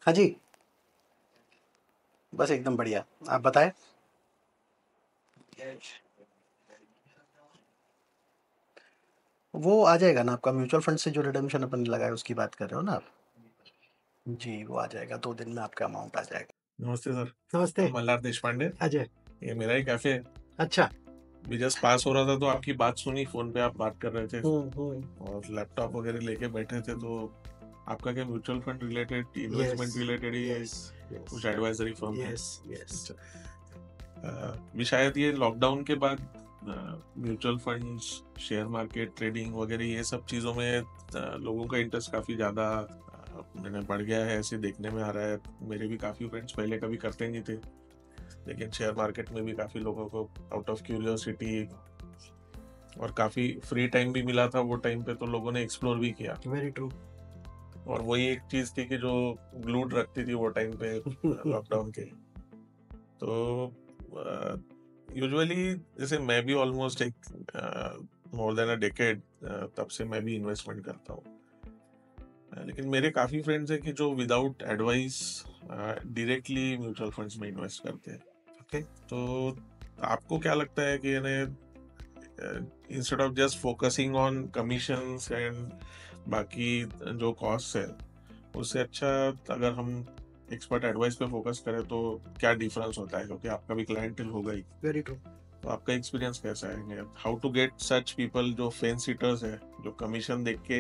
हाँ जी, बस एकदम बढ़िया। आप बताएँ? वो आ जाएगा ना आपका म्यूचुअल फंड से जो रिडेम्पशन अपन लगाए उसकी बात कर रहे हो ना आप? जी, वो आ जाएगा 2 दिन में आपका अमाउंट आ जाएगा। नमस्ते सर। नमस्ते। मल्हार देशपांडे। अजय। ये मेरा ही कैफे है। अच्छा। भी जस्ट पास हो रहा था तो आपकी बात सुनी, फोन पे आप बात कर रहे थे हुँ। और लैपटॉप वगैरह लेके बैठे थे, तो आपका क्या mutual fund related, investment yes, related ही यस, कुछ यस, एडवाइजरी फर्म है? Yes, yes. अच्छा। भी शायद ये लॉकडाउन के बाद mutual funds, share market, trading वगैरह ये सब चीज़ों में लोगों का इंटरेस्ट काफ़ी ज़्यादा मैंने बढ़ गया है, ऐसे देखने में आ रहा है। मेरे भी काफ़ी फ्रेंड्स पहले कभी करते नहीं थे, लेकिन शेयर मार्केट में भी काफ़ी लोगों को आउट ऑफ क्यूरियोसिटी और काफ़ी फ्री टाइम भी मिला था वो टाइम पे, तो लोगों ने एक्सप्लोर भी किया। Very true. और वही एक चीज़ थी कि जो ग्लूड रखती थी वो टाइम पे लॉकडाउन के। तो यूजुअली जैसे मैं भी ऑलमोस्ट एक मोर देन अ डेकेड तब से मैं भी इन्वेस्टमेंट करता हूँ। लेकिन मेरे काफ़ी फ्रेंड्स हैं कि जो without advice directly mutual funds में इन्वेस्ट करते हैं। ओके। तो आपको क्या लगता है कि यानी instead of just focusing on commissions and बाकी जो कॉस्ट है, उससे अच्छा अगर हम एक्सपर्ट एडवाइस पे फोकस करें तो क्या डिफरेंस होता है? क्योंकि आपका भी क्लाइंटेल होगा ही, वेरी ट्रू। तो आपका एक्सपीरियंस कैसा है? How to get such people जो फेंस सीटर्स है, जो कमीशन देख के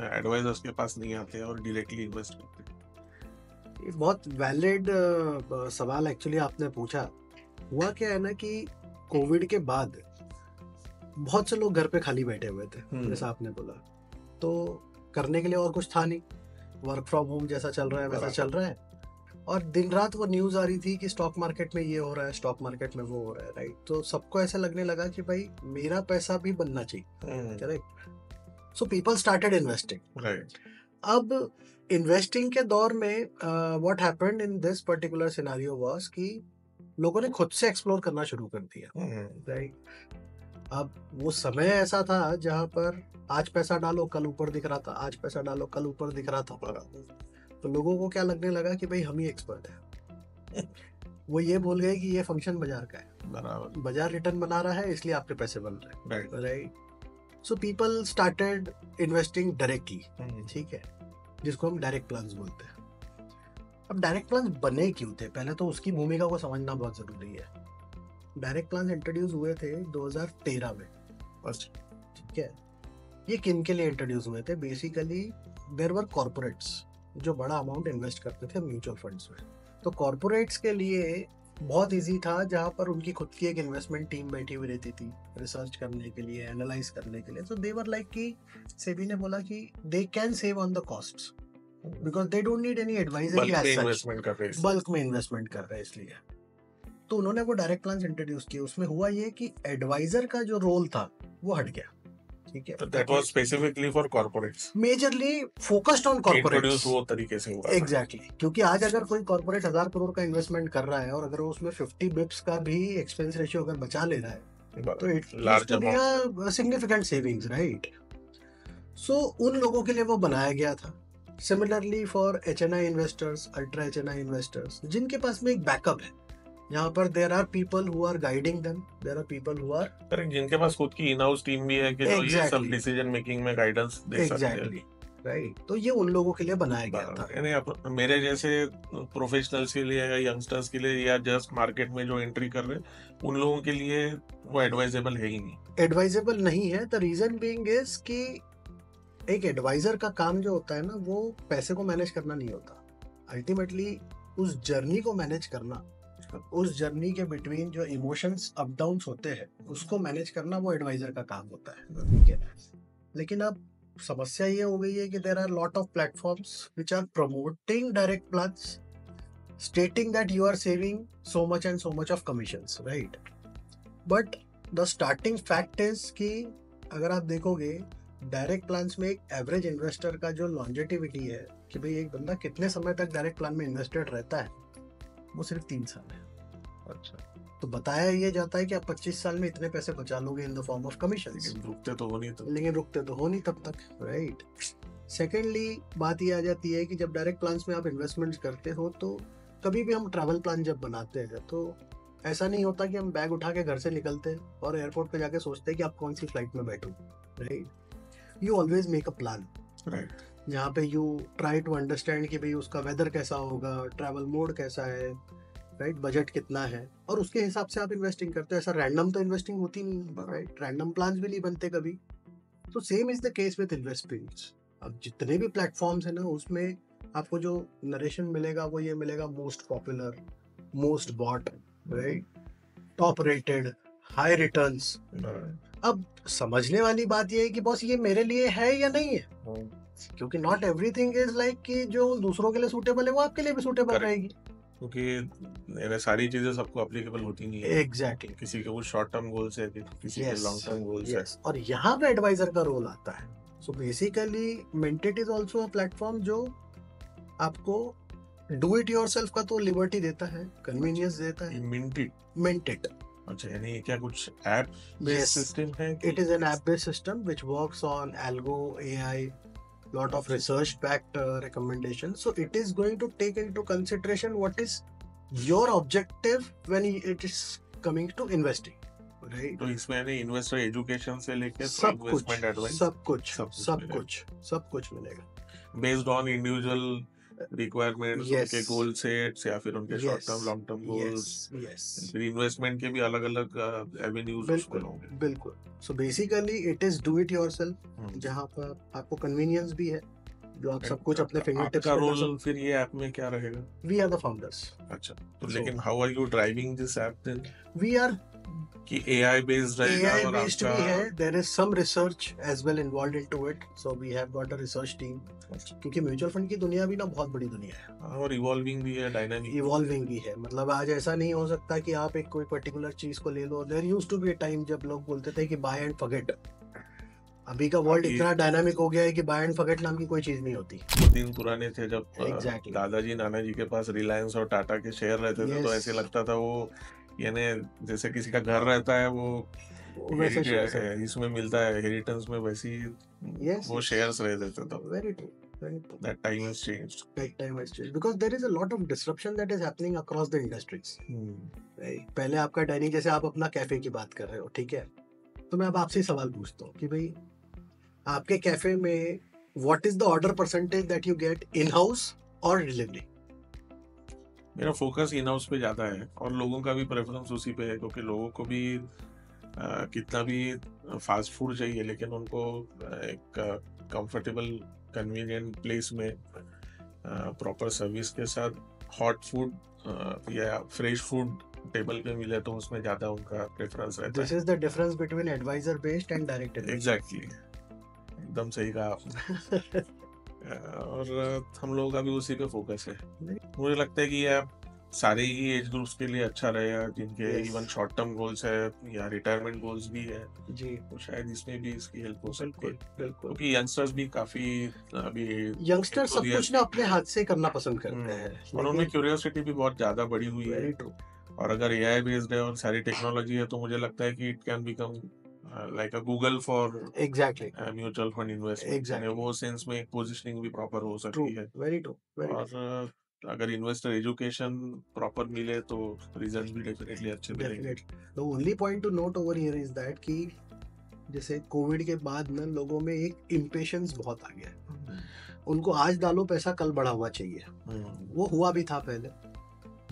एडवाइजर्स के पास नहीं आते और डायरेक्टली इन्वेस्ट करते हैं? ये बहुत वैलिड सवाल एक्चुअली आपने पूछा। हुआ क्या है ना कि कोविड के बाद बहुत से लोग घर पे खाली बैठे हुए थे, जैसा आपने बोला। तो करने के लिए और कुछ था नहीं, वर्क फ्रॉम होम जैसा चल रहा है वैसा चल रहा है। और दिन रात वो न्यूज़ आ रही थी कि स्टॉक मार्केट में ये हो रहा है, स्टॉक मार्केट में वो हो रहा है, राइट? तो सबको ऐसा लगने लगा कि भाई मेरा पैसा भी बनना चाहिए, correct? So people started investing. Right. अब इन्वेस्टिंग के दौर में what happened in this particular scenario was कि लोगों ने खुद से एक्सप्लोर करना शुरू कर दिया, राइट? अब वो समय ऐसा था जहां पर आज पैसा डालो कल ऊपर दिख रहा था, आज पैसा डालो कल ऊपर दिख रहा था। तो लोगों को क्या लगने लगा कि भाई हम ही एक्सपर्ट है। वो ये भूल गए कि ये फंक्शन बाजार का है, बराबर। बाजार रिटर्न बना रहा है इसलिए आपके पैसे बन रहे राइट। हैं, right? So people started investing directly, ठीक है, जिसको हम डायरेक्ट प्लान्स बोलते हैं। अब डायरेक्ट प्लान्स बने क्यों थे, पहले तो उसकी भूमिका को समझना बहुत जरूरी है। डायरेक्ट प्लान्स इंट्रोड्यूस हुए थे 2013 में, ठीक है? ये किन के लिए इंट्रोड्यूस हुए थे? बेसिकली देयर वर कॉर्पोरेट्स जो बड़ा अमाउंट इन्वेस्ट करते थे म्यूचुअल फंड्स में। तो कॉर्पोरेट्स के लिए बहुत इजी था, जहाँ पर उनकी खुद की एक इन्वेस्टमेंट टीम बैठी हुई रहती थी रिसर्च करने के लिए, एनालाइज करने के लिए। तो दे वर लाइक कि सेबी ने बोला कि they can save on the costs because they don't need any advisory as such. Investment कर रहे हैं। बल्क में इन्वेस्टमेंट कर रहे हैं इसलिए। तो उन्होंने वो डायरेक्ट प्लान्स इंट्रोड्यूस किए। उसमें हुआ ये कि एडवाइजर का जो रोल था वो हट गया, ठीक है? That was specifically for corporates, majorly focused on corporates. Introduce वो तरीके से हुआ। एग्जैक्टली, क्योंकि आज अगर कोई कॉर्पोरेट 1000 करोड़ का इन्वेस्टमेंट कर रहा है और अगर वो उसमें 50 बिप्स का भी एक्सपेंस रेशियो अगर बचा ले रहा है तो it leads to be a significant savings, right? So उन लोगों के लिए वो बनाया गया था। Similarly for HNI investors, ultra HNI investors, जिनके पास में एक बैकअप है, यहाँ पर there are people who are guiding them, there are people who are correct, जिनके पास खुद की इन हाउस टीम भी है कि जो ये सब डिसीजन मेकिंग में गाइडेंस दे सकते हैं। Exactly, right? तो ये उन लोगों के लिए बनाया गया था। यानी मेरे जैसे प्रोफेशनल्स के लिए या यंगस्टर्स के लिए या जस्ट मार्केट में जो एंट्री कर रहे हैं उन लोगों के लिए वो एडवाइजेबल है ही नहीं। एडवाइजेबल नहीं है। द रीजन बीइंग इज कि एक एडवाइजर का काम जो होता है ना, वो पैसे को मैनेज करना नहीं होता। अल्टीमेटली उस जर्नी को मैनेज करना, उस जर्नी के बिटवीन जो इमोशंस अप डाउन्स होते हैं उसको मैनेज करना, वो एडवाइजर का काम होता है, ठीक है? लेकिन अब समस्या ये हो गई है कि there are lot of platforms which are promoting direct plans, stating that you are saving so much and so much of commissions, right? But the starting fact is कि अगर आप देखोगे डायरेक्ट प्लान्स में एक एवरेज इन्वेस्टर का जो longevity है कि भाई एक बंदा कितने समय तक डायरेक्ट प्लान में इन्वेस्टेड रहता है, वो सिर्फ 3 साल है। अच्छा, तो बताया ये जाता है कि आप 25 साल में इतने पैसे बचा लोगे in the form of commission, लेकिन रुकते तो हो नहीं, लेकिन रुकते तो हो नहीं तब तक, राइट? सेकेंडली बात ये आ जाती है कि जब डायरेक्ट प्लान्स में आप इन्वेस्टमेंट करते हो तो कभी भी हम ट्रैवल प्लान जब बनाते हैं तो ऐसा नहीं होता कि हम बैग उठा के घर से निकलते हैं और एयरपोर्ट पे जाके सोचते हैं कि आप कौन सी फ्लाइट में बैठो, right. You always make a plan, right, जहाँ पे यू ट्राई टू अंडरस्टैंड कि भाई उसका वेदर कैसा होगा, ट्रैवल मोड कैसा है, राइट, बजट कितना है, और उसके हिसाब से आप इन्वेस्टिंग करते हो। ऐसा रैंडम तो इन्वेस्टिंग होती नहीं, राइट, रैंडम प्लान्स भी नहीं बनते कभी। तो same is the case with investments. अब जितने भी प्लेटफॉर्म्स है ना, उसमें आपको जो नरेशन मिलेगा वो ये मिलेगा, most popular, most bought, right, top rated, high returns. अब समझने वाली बात ये है कि बॉस ये मेरे लिए है या नहीं है, क्योंकि नॉट एवरीथिंग इज लाइक कि जो दूसरों के लिए सूटेबल है वो आपके लिए भी सूटेबल रहेगी, क्योंकि ये सारी चीजें सबको एप्लीकेबल होती नहीं है। एग्जैक्टली। किसी के वो शॉर्ट टर्म गोल्स है, किसी के लॉन्ग टर्म गोल्स है। और यहाँ पे एडवाइजर का रोल आता है। So basically minted is also a platform जो आपको डू इट योरसेल्फ का तो लिबर्टी देता है, कन्वीनियंस देता है। मिंटेड, अच्छा, यानी क्या कुछ ऐप बेस्ड सिस्टम है? It is an app based system which works on algo, AI, lot of research backed recommendations. So it is going to take into consideration what is your objective when it is coming to investing, right? तो इसमें यानी investor education से लेके investment advice सब कुछ मिलेगा based on individual requirements, उनके गोल sets या फिर उनके short term long term goals, फिर इन्वेस्टमेंट के भी अलग-अलग एवेन्यूज उसमें होंगे। बिल्कुल। So basically it is do it yourself, जहां पर आपको कन्वीनियंस भी है, जो आप सब कुछ अपने फिंगरटिप्स पे कर सकते। फिर ये ऐप में क्या रहेगा? We are the founders. अच्छा, तो लेकिन how are you driving this app then? We are कि AI बेस्ड रहेगा और आपका भी है, there is some research as well involved into it, so we have got a research team, क्योंकि म्यूचुअल फंड की दुनिया भी ना बहुत बड़ी दुनिया है और इवॉल्विंग भी है, डायनामिक इवॉल्विंग भी है। मतलब आज ऐसा नहीं हो सकता कि आप एक कोई पर्टिकुलर चीज को ले लो। There used to be a time जब लोग बोलते थे कि बाय एंड फॉरगेट। अभी का वर्ल्ड इतना डायनामिक हो गया है कि बाय एंड फॉरगेट नाम की कोई चीज नहीं होती। दिन पुराने थे जब दादाजी नानाजी के पास रिलायंस और टाटा के शेयर रहते थे, तो ऐसे लगता था वो यानी जैसे किसी का घर रहता है वो वैसे इसमें मिलता है हेरिटेंस में, वैसी वो शेयर्स रह देते थे। Very true. That time has changed. That time has changed because there is a lot of disruption that is happening across the industries. Right? पहले आपका डाइनिंग, जैसे आप अपना कैफे की बात कर रहे हो, ठीक है, तो मैं अब आपसे सवाल पूछता हूँ कि भाई आपके कैफे में what is the order percentage that you get in house or delivery? मेरा फोकस इन हाउस पे ज्यादा है और लोगों का भी प्रेफरेंस उसी पे है, क्योंकि लोगों को भी कितना भी फास्ट फूड चाहिए, लेकिन उनको एक कंफर्टेबल कन्वीनियंट प्लेस में प्रॉपर सर्विस के साथ हॉट फूड या फ्रेश फूड टेबल पे मिले तो उसमें ज्यादा उनका प्रेफरेंस रहता है। This is the difference between advisor based and direct. Exactly, एकदम सही कहा आपने। और हम लोगों का भी उसी पे फोकस है। मुझे लगता है कि ये सारे ही एज ग्रुप्स के लिए अच्छा रहेगा, जिनके इवन शॉर्ट टर्म गोल्स है या रिटायरमेंट गोल्स भी है जी, तो शायद इसमें भी इसकी हेल्प हो सकती है। बिल्कुल, क्योंकि यंगस्टर्स भी काफी अभी यंगस्टर सब कुछ ना अपने हाथ से करना पसंद करते हैं और उनमें क्यूरियोसिटी भी बहुत ज्यादा बढ़ी हुई है। और अगर AI बेस्ड है और सारी टेक्नोलॉजी है तो मुझे लगता है कि it can become like a Google for mutual fund investment। वो सेंस में एक पोजीशनिंग भी प्रॉपर हो सकती है। Very true. और अगर इन्वेस्टर एजुकेशन प्रॉपर मिले तो रिजल्ट भी डेफिनेटली अच्छे मिलेंगे। The only point two note over here is that कि जैसे कोविड के बाद ना लोगों में एक इम्पेशंस बहुत आ गया। उनको आज डालो पैसा कल बढ़ा हुआ चाहिए। वो हुआ भी था पहले,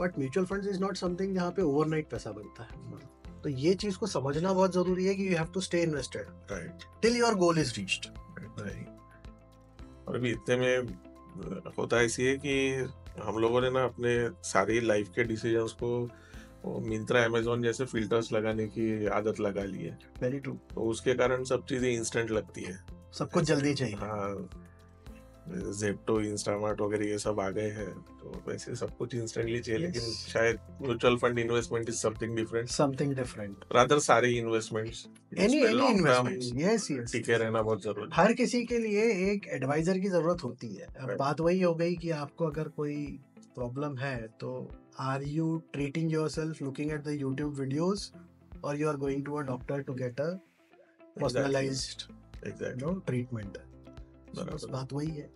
but mutual funds is not something जहाँ पे ओवरनाइट पैसा बनता है। तो ये चीज को समझना बहुत जरूरी है कि you have to stay invested right till your goal is reached. और अभी इतने में होता ऐसी है कि हम लोगों ने ना अपने सारी लाइफ के डिसीजंस को मिंत्रा अमेजोन जैसे फिल्टर्स लगाने की आदत लगा ली है। Very true. तो उसके कारण सब चीजें इंस्टेंट लगती है, सब कुछ जल्दी चाहिए। हाँ, ज़ेप्टो, इंस्टामार्ट वगैरह ये सब आ गए हैं, तो वैसे सब कुछ इंस्टेंटली चाहिए। लेकिन शायद mutual fund investment is something different. Rather सारे इन्वेस्टमेंट्स, एनी इन्वेस्टमेंट्स, यस टिके रहना बहुत जरूरी है। हर किसी के लिए एक एडवाइजर की जरूरत होती है। अब बात वही हो गई कि आपको अगर कोई प्रॉब्लम है तो are you treating yourself looking at the YouTube videos और you are going to a doctor to get a personalised treatment. बस बराबर बात वही है,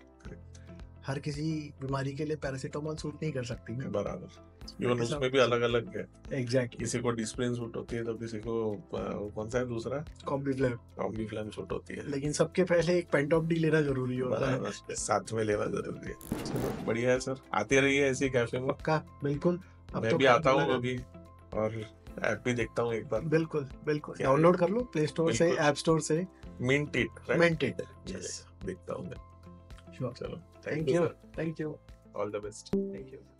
हर किसी बीमारी के लिए पैरासीटामोल सूट नहीं कर सकती ना। बराबर। इवन ऐसा उसमें भी अलग अलग है, एग्जैक्टली किसी को डिस्प्रिन सूट होती है तो किसी को कौन सा है दूसरा, कॉम्बिफ्लेम, कॉम्बीफ्लैम सूट होती है। लेकिन सबके पहले एक पेंटॉप डी लेना जरूरी होता है। बराबर, साथ में लेना जरूरी है। चलो बढ़िया है सर, आते रहिए ऐसी कैफे में। पक्का, बिल्कुल। अब मैं तो भी क्या आता हूँ लगा- अभी, और ऐप भी देखता हूँ एक बार। बिल्कुल बिल्कुल, क्या डाउनलोड कर लो प्ले स्टोर से, बिल्कुल। ऐप स्टोर से। Mint it, right? Minted, yes, देखता हूँ मैं। श्योर। चलो, thank thank you you, sir, thank you, all the best. Thank you.